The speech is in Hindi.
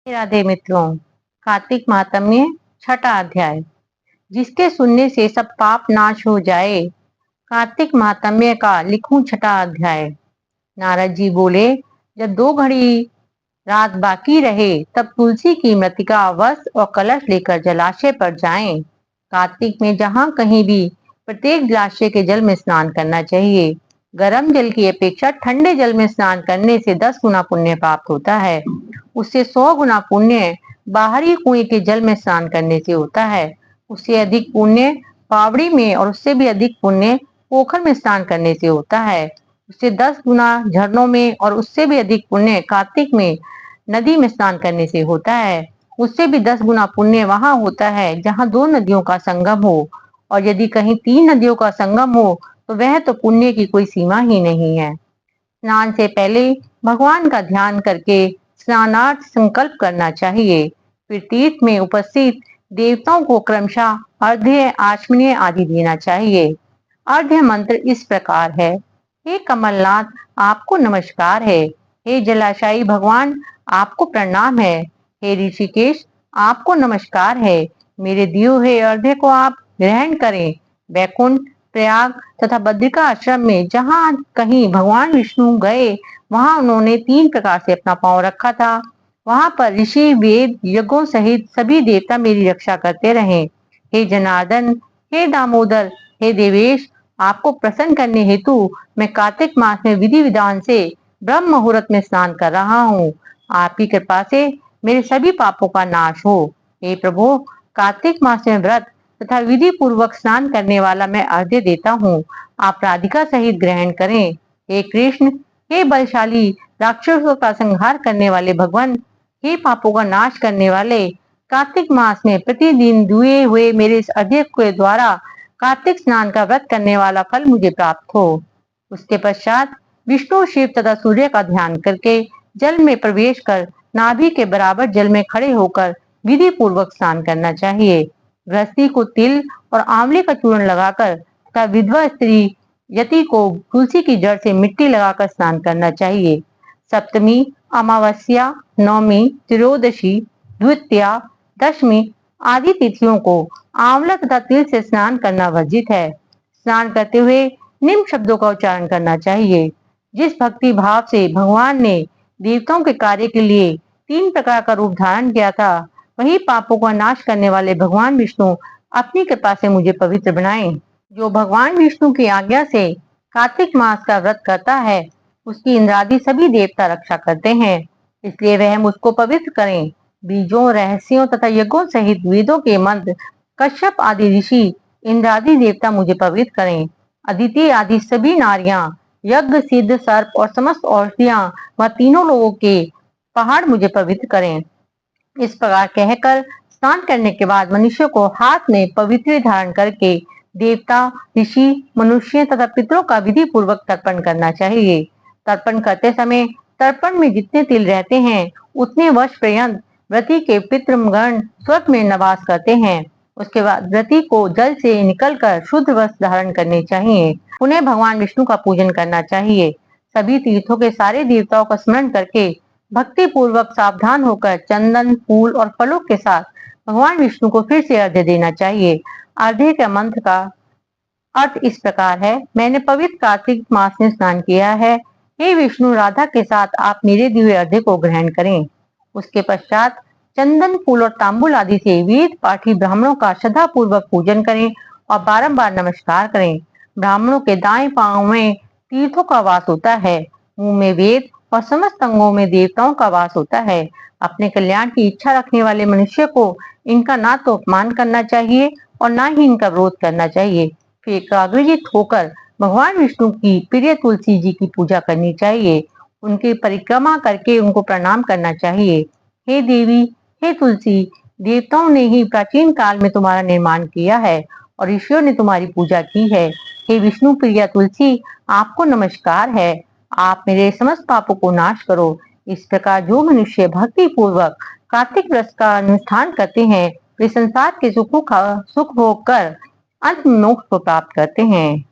राधे मित्रों, कार्तिक महात्म्य छठा अध्याय। जिसके सुनने से सब पाप नाश हो जाए। कार्तिक महात्म्य का लिखूं छठा अध्याय। नारद जी बोले, जब 2 घड़ी रात बाकी रहे तब तुलसी की मृतिका वस्त्र और कलश लेकर जलाशय पर जाएं। कार्तिक में जहाँ कहीं भी प्रत्येक जलाशय के जल में स्नान करना चाहिए। गर्म जल की अपेक्षा ठंडे जल में स्नान करने से 10 गुना पुण्य प्राप्त होता है। उससे 100 गुना पुण्य बाहरी कुएं के जल में स्नान करने से होता है। उससे अधिक पुण्य पावड़ी में और उससे भी अधिक पुण्य पोखर में स्नान करने से होता है। उससे 10 गुना झरनों में और उससे भी अधिक पुण्य कार्तिक में नदी में स्नान करने से होता है। उससे भी 10 गुना पुण्य वहां होता है जहां 2 नदियों का संगम हो, और यदि कहीं 3 नदियों का संगम हो तो वह तो पुण्य की कोई सीमा ही नहीं है। स्नान से पहले भगवान का ध्यान करके स्नानार्थ संकल्प करना चाहिए। फिर तीर्थ में उपस्थित देवताओं को क्रमशः अर्घ्य आचमनीय आदि देना चाहिए। अर्घ्य मंत्र इस प्रकार है। हे कमलनाथ, आपको नमस्कार है। हे जलाशायी भगवान, आपको प्रणाम है। हे ऋषिकेश, आपको नमस्कार है। मेरे दिए हुए अर्घ्य को आप ग्रहण करें। वैकुंठ, प्रयाग तथा बद्रिका आश्रम में जहाँ कहीं भगवान विष्णु गए वहां उन्होंने 3 प्रकार से अपना पांव रखा था। वहां पर ऋषि वेद यज्ञों सहित सभी देवता मेरी रक्षा करते रहे। हे जनार्दन, हे दामोदर, हे देवेश, आपको प्रसन्न करने हेतु मैं कार्तिक मास में विधि विधान से ब्रह्म मुहूर्त में स्नान कर रहा हूँ। आपकी कृपा से मेरे सभी पापों का नाश हो। हे प्रभु, कार्तिक मास में व्रत तथा विधि पूर्वक स्नान करने वाला मैं अर्घ्य देता हूँ। आप राधिका सहित ग्रहण करें। हे कृष्ण, हे बलशाली राक्षसों का संहार करने वाले भगवान, हे पापों का नाश करने वाले, कार्तिक मास में प्रतिदिन दुए हुए मेरे इस अर्घ्य के द्वारा कार्तिक स्नान का व्रत करने वाला फल मुझे प्राप्त हो। उसके पश्चात विष्णु, शिव तथा सूर्य का ध्यान करके जल में प्रवेश कर नाभि के बराबर जल में खड़े होकर विधि पूर्वक स्नान करना चाहिए। गृहस्थी को तिल और आंवले का चूर्ण लगाकर तथा विधवा स्त्री यति को तुलसी की जड़ से मिट्टी लगाकर स्नान करना चाहिए। सप्तमी, अमावस्या, नवमी, त्रयोदशी, द्वितीया, दशमी आदि तिथियों को आंवला तथा तिल से स्नान करना वर्जित है। स्नान करते हुए निम्न शब्दों का उच्चारण करना चाहिए। जिस भक्ति भाव से भगवान ने देवताओं के कार्य के लिए 3 प्रकार का रूप धारण किया था, वही पापों का नाश करने वाले भगवान विष्णु अपनी कृपा से मुझे पवित्र बनाएं। जो भगवान विष्णु की आज्ञा से कार्तिक मास का व्रत करता है, उसकी इंद्रादि सभी देवता रक्षा करते हैं, इसलिए वह मुझको पवित्र करें। बीजों, रहस्यों तथा यज्ञों सहित वेदों के मंत्र कश्यप आदि ऋषि इंद्रादि देवता मुझे पवित्र करें। अदिति आदि सभी नारियां, यज्ञ सिद्ध सर्प और समस्त औषधियां व तीनों लोगों के पहाड़ मुझे पवित्र करें। इस प्रकार कहकर स्नान करने के बाद मनुष्य को हाथ में पवित्र धारण करके देवता, ऋषि, मनुष्य तथा पितरों का विधि पूर्वक तर्पण करना चाहिए। तर्पण करते समय तर्पण में जितने तिल रहते हैं उतने वर्ष पर्यंत व्रती के पितृगण स्वर्ग में निवास करते हैं। उसके बाद व्रती को जल से निकलकर शुद्ध वस्त्र धारण करने चाहिए। उन्हें भगवान विष्णु का पूजन करना चाहिए। सभी तीर्थों के सारे देवताओं का स्मरण करके भक्ति पूर्वक सावधान होकर चंदन, फूल और फलों के साथ भगवान विष्णु को फिर से अर्घ्य देना चाहिए। अर्घ्य के मंत्र का अर्थ इस प्रकार है। मैंने पवित्र कार्तिक मास में स्नान किया है। हे विष्णु, राधा के साथ आप मेरे दिए हुए अर्घ्य को ग्रहण करें। उसके पश्चात चंदन, फूल और तांबुल आदि से वेद पाठी ब्राह्मणों का श्रद्धा पूर्वक पूजन करें और बारंबार नमस्कार करें। ब्राह्मणों के दाएं पांव में तीर्थों का वास होता है, मुंह में वेद और समस्त अंगों में देवताओं का वास होता है। अपने कल्याण की इच्छा रखने वाले मनुष्य को इनका ना तो अपमान करना चाहिए और ना ही इनका विरोध करना चाहिए। फिर एकाग्रचित होकर भगवान विष्णु की प्रिय तुलसी जी की पूजा करनी चाहिए। उनकी परिक्रमा करके उनको प्रणाम करना चाहिए। हे देवी, हे तुलसी, देवताओं ने ही प्राचीन काल में तुम्हारा निर्माण किया है और ऋषियों ने तुम्हारी पूजा की है। हे विष्णु प्रिया तुलसी, आपको नमस्कार है। आप मेरे समस्त पापों को नाश करो। इस प्रकार जो मनुष्य भक्ति पूर्वक कार्तिक व्रत का अनुष्ठान करते हैं, वे संसार के सुख भोग कर अंत में मोक्ष को प्राप्त करते हैं।